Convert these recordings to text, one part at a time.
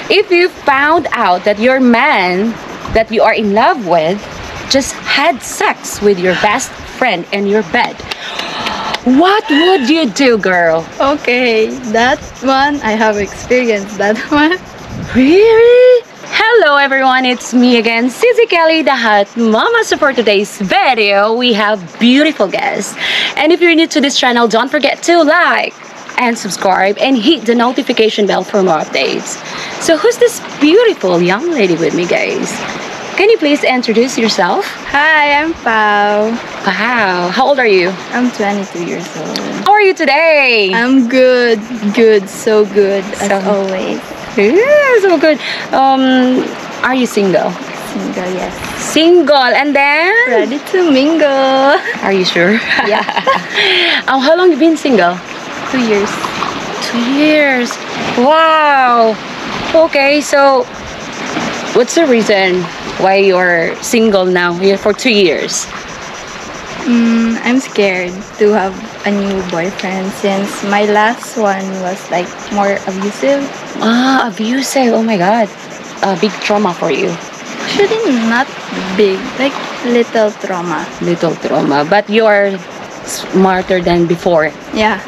If you found out that your man that you are in love with just had sex with your best friend in your bed, what would you do, girl? Okay, that one I have experienced that one. Really? Hello everyone, it's me again, Sissy Kelly, the hot mama. So for today's video, we have beautiful guests. And if you're new to this channel, don't forget to like and subscribe and hit the notification bell for more updates. So who's this beautiful young lady with me, guys? Can you please introduce yourself? Hi, I'm Pau. Wow, how old are you? I'm 22 years old. How are you today? I'm good, so good as always. Yeah, so good. Are you single? Single, yes. Single, and then? Ready to mingle. Are you sure? Yeah. How long you been single? 2 years. 2 years. Wow. Okay, so what's the reason why you're single now? You're for 2 years. I'm scared to have a new boyfriend since my last one was like more abusive. Ah, abusive. Oh my God. Big trauma for you. Actually, not big, like little trauma. Little trauma. But you're smarter than before. Yeah.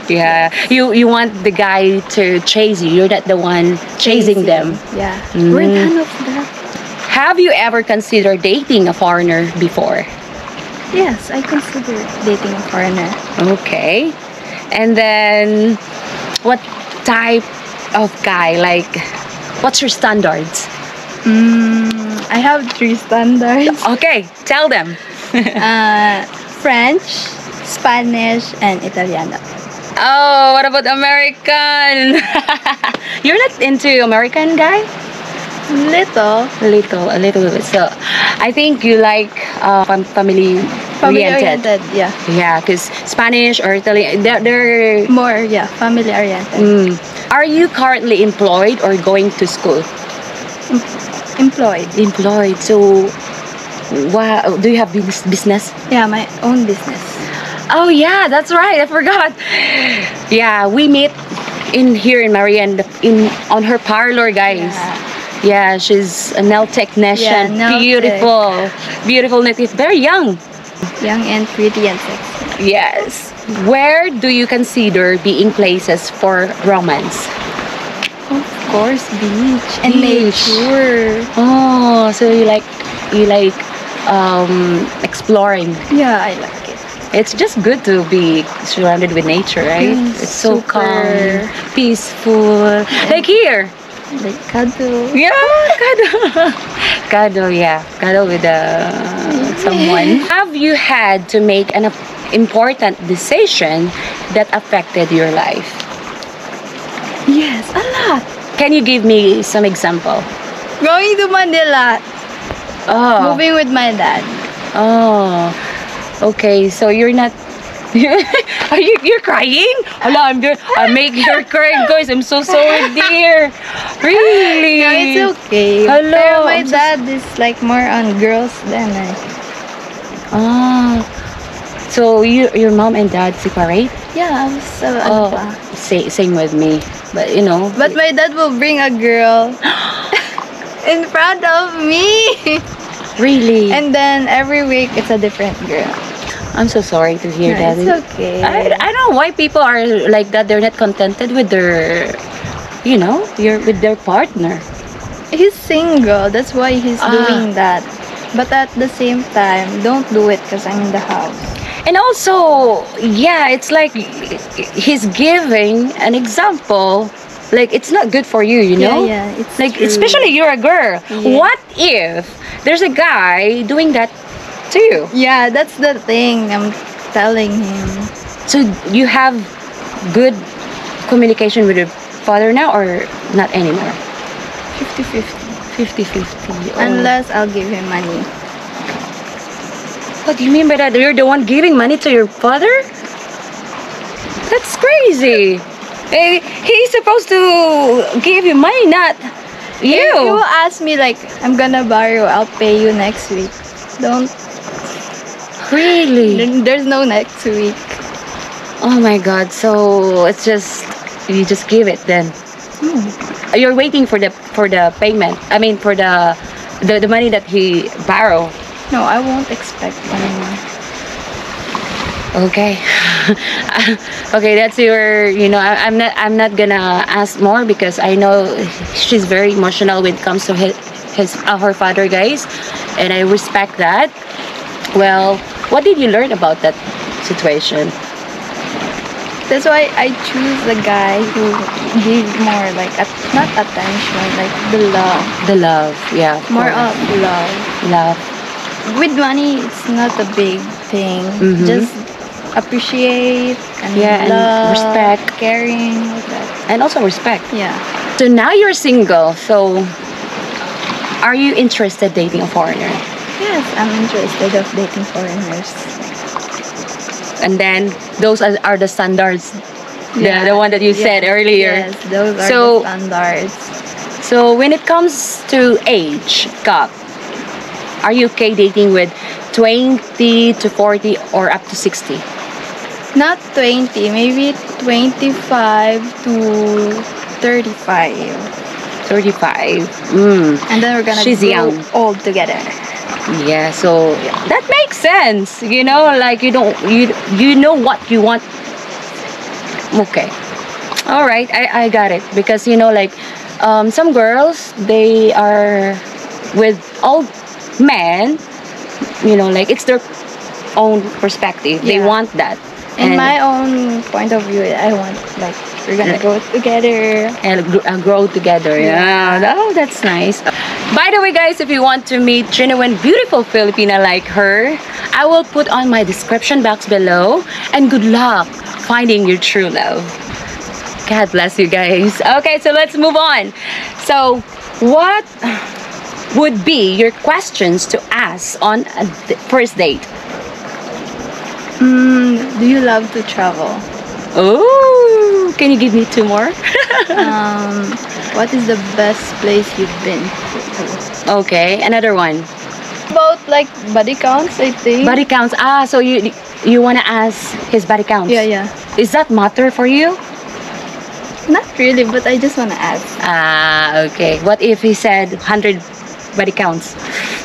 Yeah. You want the guy to chase you. You're not the one chasing them. Yeah. We're done of that. Have you ever considered dating a foreigner before? Yes, I consider dating a foreigner. Okay. And then, what type of guy? Like, what's your standards? I have 3 standards. Okay, tell them. French, Spanish, and Italiano. Oh, what about American? You're not into American guy? A A little bit. So, I think you like family oriented. Yeah. Yeah, because Spanish or Italian, they're More, yeah, family oriented. Are you currently employed or going to school? Employed. Employed. So, do you have business? Yeah, my own business. Oh yeah, that's right. I forgot. Yeah, we meet here in Marian on her parlor, guys. Yeah, she's a nail technician. Yeah, nail Beautiful native. Very young. Young and pretty and sexy. Yes. Where do you consider being places for romance? Of course, beach and nature. Oh, so you like exploring. Yeah, I like it. It's just good to be surrounded with nature, right? Yes, It's so super. calm, peaceful. Like here. Like cuddle. Yeah, cuddle. Cuddle, yeah. Cuddle with someone. Have you had to make an important decision that affected your life? Yes, a lot. Can you give me some example? Going to Manila. Oh. Moving with my dad. Oh. Okay, so you're not you're crying? Hala, I make her cry, guys. I'm so sorry, dear. Really? No, it's okay. Hello. Pero my dad is like more on girls than I. Oh. So your mom and dad separate? Yeah, so ano pa. Same with me. But you know. But my dad will bring a girl in front of me. Really? And then every week it's a different girl. I'm so sorry to hear that. It's okay. I don't know why people are like that. They're not contented with their, with their partner. He's single. That's why he's doing that. But at the same time, don't do it because I'm in the house. And also, yeah, it's like he's giving an example. Like, it's not good for you, you know? Yeah, it's like, true. especially you're a girl. Yeah. What if there's a guy doing that to you? Yeah, that's the thing I'm telling him. So you have good communication with your father now or not anymore? 50-50. 50-50. Unless I'll give him money. What do you mean by that? You're the one giving money to your father? That's crazy. He's supposed to give you money, not you. If you will ask me like, I'm gonna borrow, I'll pay you next week. Don't. Really? There's no next week. Oh my God. So it's just, you just give it then. You're waiting for the payment. I mean, for the money that he borrow. No, I won't expect anymore. Okay. Okay, that's your, I'm not gonna ask more because I know she's very emotional when it comes to her father, guys, and I respect that. Well, what did you learn about that situation? That's why I choose the guy who give more like not attention, like the love. The love, yeah. More of love. Love. With money, it's not a big thing. Just appreciate and and love, respect, caring, like that. and also respect. Yeah. So now you're single. So, are you interested dating a foreigner? Yes, I'm interested of dating foreigners. And then those are the standards. Yeah. The one that you said earlier. Yes, those are So- the standards. So when it comes to age gap, are you okay dating with 20 to 40 or up to 60? Not 20, maybe 25 to 35. 35. And then we're gonna She's grow young. old together. Yeah, so that makes sense. Like you know what you want. Okay. All right, I got it. Because like some girls, they are with old men, like it's their own perspective. They Yeah. want that. In my own point of view, I want like we're gonna go together. And grow together. Yeah. Oh, that's nice. By the way, guys, if you want to meet genuine, beautiful Filipina like her, I will put on my description box below. And good luck finding your true love. God bless you guys. Okay, so let's move on. So, what would be your questions to ask on a first date? Do you love to travel? Oh, can you give me two more? What is the best place you've been? Okay, another one. About like body counts, I think. Body counts. So you wanna ask his body counts? Yeah. Is that matter for you? Not really, but I just wanna ask. Okay. What if he said 100 body counts?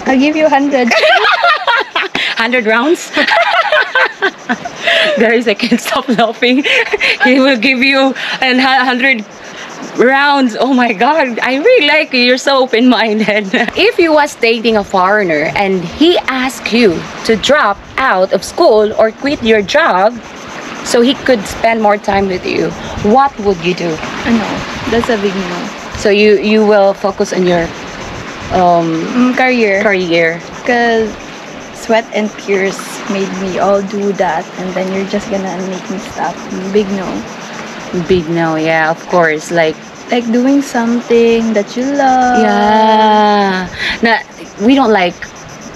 I'll give you 100. 100 rounds? Guys, I can't stop laughing. He will give you 100 rounds. Oh my god, I really like you. You're so open-minded. If you was dating a foreigner and he asked you to drop out of school or quit your job so he could spend more time with you, what would you do? No, that's a big no. So you will focus on your Career. career. Because sweat and tears made me all do that, and then you're just gonna make me stop. Big no. Big no, yeah, of course. Like Doing something that you love. yeah. Now, we don't like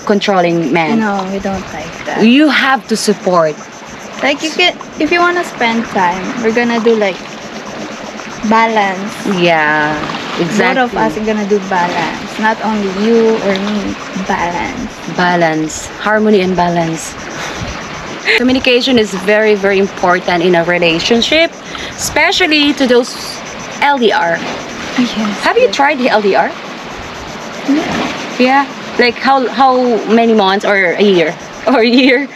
controlling men. No, we don't like that. You have to support. Like you can, if you wanna spend time, we're gonna do like balance. Yeah, exactly. Both of us are gonna do balance. Not only you or me. Balance. Balance, harmony and balance. Communication is very, very important in a relationship, especially to those LDR. Yes. Have you tried the LDR? Yeah. Like how many months or a year? Or a year?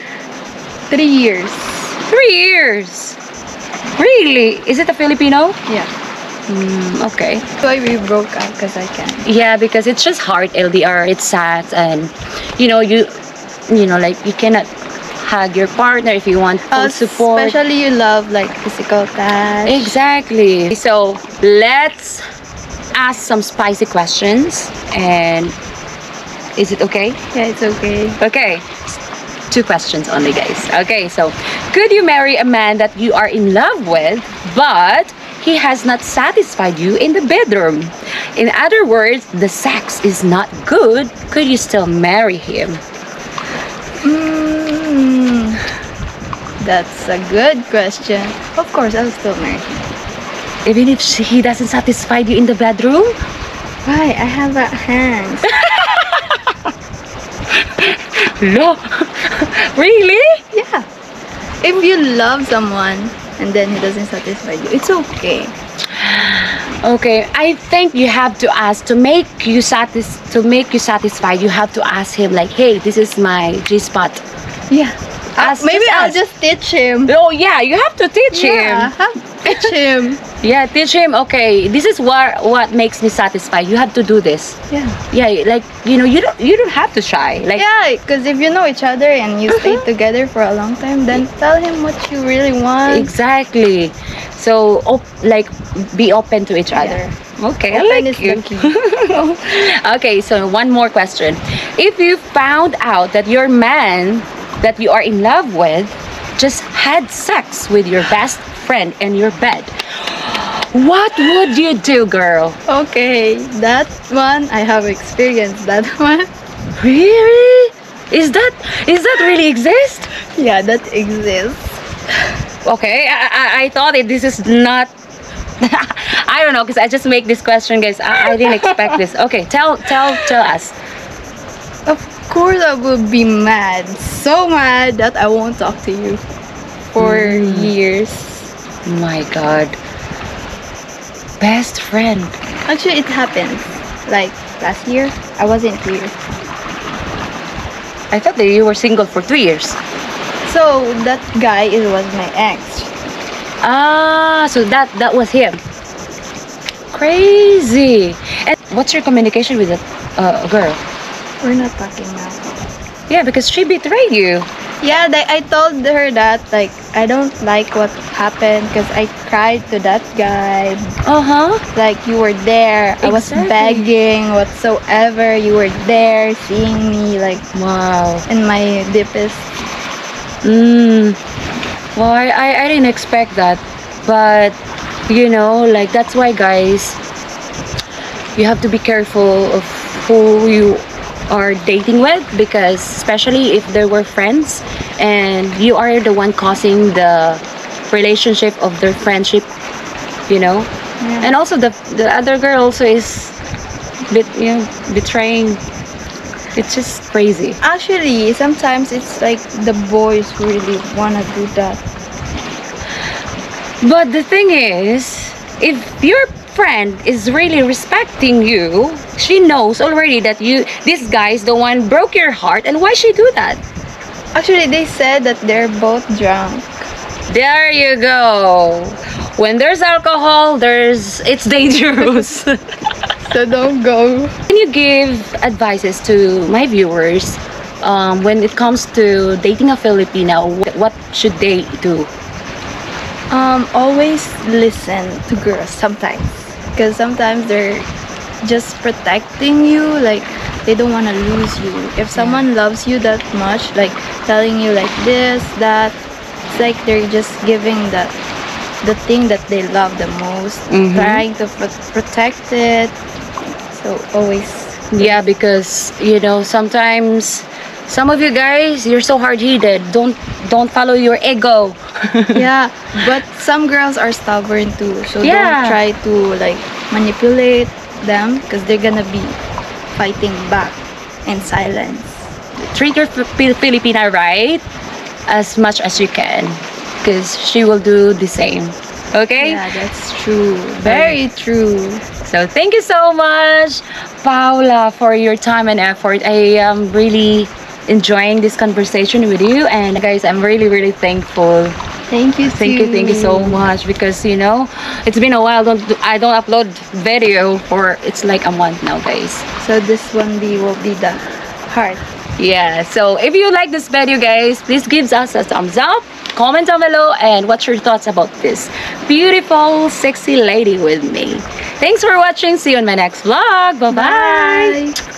3 years. 3 years. Really? Is it a Filipino? Yeah. Okay. That's why we broke up, because I can't. Yeah, because it's just hard LDR. It's sad, and you like you cannot hug your partner if you want full support. Especially you love like physical touch. Exactly. So let's ask some spicy questions. And is it okay? Yeah, it's okay. Okay. 2 questions only, guys. Okay, so could you marry a man that you are in love with, but he has not satisfied you in the bedroom? In other words, the sex is not good. Could you still marry him? That's a good question. Of course, I'll still marry him. Even if he doesn't satisfy you in the bedroom? Why? I have a hands. No. Really? Yeah. If you love someone and then he doesn't satisfy you, it's okay. Okay, I think you have to ask to make you satisfied. You have to ask him like, "Hey, this is my G spot." Yeah. Maybe just I'll ask. just teach him. Oh yeah, you have to teach Yeah, him. teach him. Yeah, teach him. Okay, this is what makes me satisfied. You have to do this. Yeah. Yeah, like you don't have to shy. Like Yeah, because if you know each other and you stay together for a long time, then tell him what you really want. exactly. So like be open to each other. Okay, I Open like is you. the key. Okay, so one more question. If you found out that your man that you are in love with just had sex with your best friend in your bed, what would you do, girl? Okay, that one I have experienced. That one. Really? Is that really exist? Yeah, that exists. Okay, I thought this is not. I don't know, because I just make this question, guys. I didn't expect this. Okay, tell us. Of course, I will be mad. So mad that I won't talk to you for years. My God. Best friend. Actually, it happened. Like last year, I wasn't here. I thought that you were single for 2 years. So that guy was my ex. Ah, so that was him. Crazy. And what's your communication with that girl? We're not talking now. Yeah, because she betrayed you. Yeah, I told her that like I don't like what happened because I cried to that guy. Uh-huh. Like you were there. I was Exactly. begging whatsoever. You were there seeing me like Wow. in my deepest. Well, I didn't expect that. But, like that's why, guys, you have to be careful of who you are dating with, because especially if they were friends and you are the one causing the relationship of their friendship, Yeah. and also the other girl also is betraying. It's just crazy. Actually, sometimes it's like the boys really wanna do that. But the thing is, if your friend is really respecting you, she knows already that this guy is the one broke your heart, and why she do that? Actually, they said that they're both drunk. There you go. When there's alcohol, it's dangerous. So don't go. Can you give advices to my viewers when it comes to dating a Filipino? What should they do? Always listen to girls sometimes. Because sometimes they're just protecting you. Like, they don't want to lose you. If someone loves you that much, like telling you like this, that, it's like they're just giving the thing that they love the most. Mhm. Trying to protect it. So always. Yeah, because sometimes some of you guys, you're so hard-headed. Don't follow your ego. Yeah, but some girls are stubborn too. So Yeah. don't try to like manipulate them because they're gonna be fighting back in silence. Treat your Filipina right as much as you can, because she will do the same. Okay? Yeah, that's true. Very true. So thank you so much, Paula, for your time and effort. I am really enjoying this conversation with you, and guys, I'm really, really thankful. Thank you. Thank you so much, because it's been a while. I don't upload video for it's like a month now, guys. So this one will be the heart. Yeah, so if you like this video, guys, please give us a thumbs up, comment down below, and what's your thoughts about this beautiful, sexy lady with me. Thanks for watching. See you in my next vlog. Bye-bye. Bye.